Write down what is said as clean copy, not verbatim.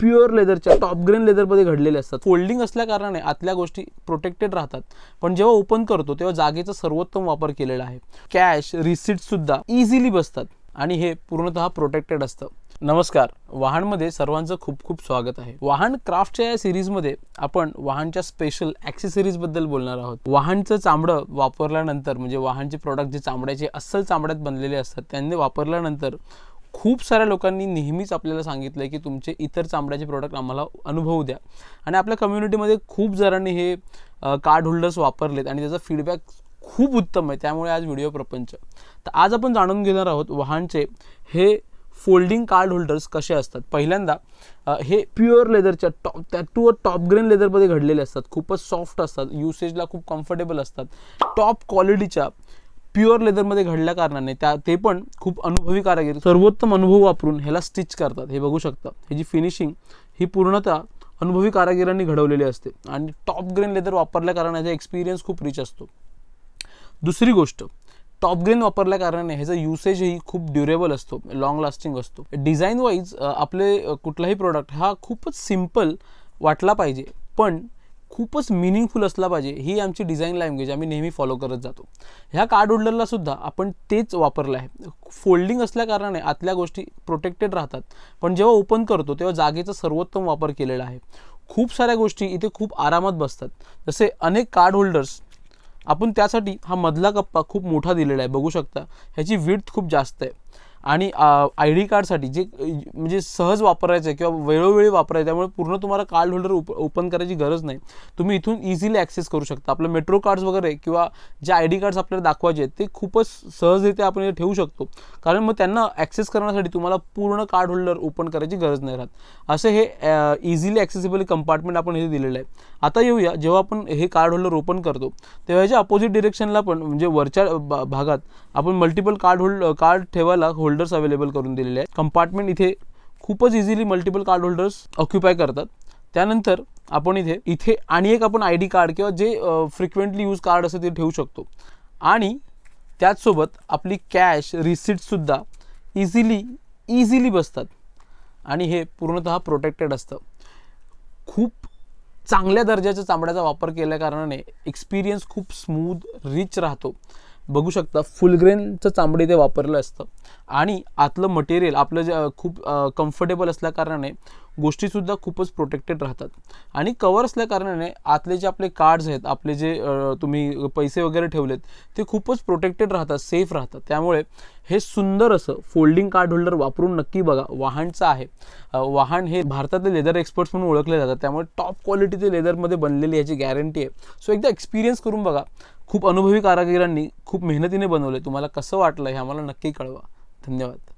Pure लेदरच्या top grain लेदरमध्ये घडलेले असतात। Folding असल्या कारणाने आतल्या गोष्टी प्रोटेक्टेड राहतात, पण जेव्हा ओपन करतो तेव्हा जागेचा सर्वोत्तम वापर केलेला आहे। कॅश रिसिट सुद्धा इझिली बसतात आणि हे पूर्णतः प्रोटेक्टेड असतं। नमस्कार, वाहनमध्ये सर्वांचं खूप खूप स्वागत आहे। वाहन क्राफ्टच्या या सिरीजमध्ये आपण वाहनच्या स्पेशल ॲक्सेसरीज बद्दल बोलणार आहोत। वाहनचं चामडं वापरल्यानंतर म्हणजे वाहनचे प्रोडक्ट जे चामड्याचे अस्सल चामड्यात बनलेले असतात त्यांनी वापरल्यानंतर खूप साऱ्या लोकांनी नेहमीच आपल्याला सांगितलं की तुमचे इतर चामड्याचे प्रोडक्ट आम्हाला अनुभवू द्या, आणि आपल्या कम्युनिटीमध्ये खूप जणांनी हे कार्ड होल्डर्स वापरलेत आणि त्याचा फीडबॅक खूप उत्तम आहे। त्यामुळे आज व्हिडिओ प्रपंच। तर आज आपण जाणून घेणार आहोत वाहनचे हे फोल्डिंग कार्ड होल्डर्स कसे असतात। पहिल्यांदा हे प्युअर लेदरच्या टॉप ग्रेन लेदरमध्ये घडलेले असतात, खूपच सॉफ्ट असतात, युसेजला खूप कम्फर्टेबल असतात, टॉप क्वालिटीच्या प्युअर लेदरमध्ये घडल्या कारणाने ते पण खूप अनुभवी कारागीर सर्वोत्तम अनुभव वापरून ह्याला स्टिच करतात। हे बघू शकता, ही जी फिनिशिंग ही पूर्णतः अनुभवी कारागिरांनी घडवलेली असते आणि टॉप ग्रेन लेदर वापरल्या कारणाने एक्सपिरियन्स खूप रिच असतो। दुसरी गोष्ट, टॉप ग्रेन वापरल्या कारणाने ह्याचा युसेजही खूप ड्युरेबल असतो, लॉंग लास्टिंग असतो। डिझाईन वाईज आपले कुठलाही प्रोडक्ट हा खूपच सिम्पल वाटला पाहिजे पण खूपच मिनिंगफुल असला पाहिजे, ही आमची डिझाईन लँग्वेज आम्ही नेहमी फॉलो करत जातो। ह्या कार्ड होल्डरला सुद्धा आपण तेच वापरलं आहे। फोल्डिंग असल्या कारणाने आतल्या गोष्टी प्रोटेक्टेड राहतात, पण जेव्हा ओपन करतो तेव्हा जागेचा सर्वोत्तम वापर केलेला आहे। खूप साऱ्या गोष्टी इथे खूप आरामात बसतात। जसे अनेक कार्ड होल्डर्स आपण त्यासाठी हा मधला कप्पा खूप मोठा दिलेला आहे, बघू शकता। ह्याची विड्थ खूप जास्त आहे आणि ID कार्डसाठी जे म्हणजे सहज वापरायचं आहे किंवा वेळोवेळी वापरायचं, त्यामुळे पूर्ण तुम्हाला कार्ड होल्डर ओपन करायची गरज नाही। तुम्ही इथून इझिली ॲक्सेस करू शकता। आपलं मेट्रो कार्ड्स वगैरे किंवा जे ID कार्ड्स आपल्याला दाखवायचे आहेत ते खूपच सहजरित्या आपण इथे ठेवू शकतो, कारण मग त्यांना ॲक्सेस करण्यासाठी तुम्हाला पूर्ण कार्ड होल्डर ओपन करायची गरज नाही राहत। असे हे इझिली ॲक्सेसिबल कंपार्टमेंट आपण इथे दिलेलं आहे। आता येऊया, जेव्हा आपण हे कार्ड होल्डर ओपन करतो तेव्हा ह्याच्या अपोजिट डिरेक्शनला पण म्हणजे वरच्या भागात आपण मल्टिपल कार्ड ठेवायला होल्डर्स अवेलेबल करून दिलेले आहेत। कंपार्टमेंट इथे खूपच easily multiple card holders occupy करतात। त्यानंतर आपण इथे आणि एक आपण ID कार्ड किंवा जे फ्रिक्वेंटली यूज कार्ड असं ते ठेवू शकतो, आणि त्याचसोबत आपली कॅश रिसिट सुद्धा इझिली बसतात आणि हे पूर्णतः प्रोटेक्टेड असतं। खूप चांगल्या दर्जाच्या चामड्याचा वापर केल्या कारणाने एक्सपिरियन्स खूप स्मूथ रिच राहतो। बघू शकता, फुल ग्रेनचं चामडे ते वापरलं असतं आणि आतलं मटेरियल आपलं जे खूप कम्फर्टेबल असल्या कारणाने गोष्टीसुद्धा खूपच प्रोटेक्टेड राहतात। आणि कवर असल्या कारणाने आतले जे आपले कार्ड्स आहेत, आपले जे तुम्ही पैसे वगैरे ठेवलेत ते खूपच प्रोटेक्टेड राहतात, सेफ राहतात। त्यामुळे हे सुंदर असं फोल्डिंग कार्ड होल्डर वापरून नक्की बघा। वाहनचं आहे, वाहन हे भारतातले लेदर एक्सपर्ट्स म्हणून ओळखले जातात, त्यामुळे टॉप क्वालिटीचे लेदरमध्ये बनलेली याची गॅरंटी आहे। सो एकदा एक्सपिरियन्स करून बघा। खूप अनुभवी कारागिरांनी खूप मेहनतीने बनवले। तुम्हाला कसं वाटलं हे आम्हाला नक्की कळवा। धन्यवाद।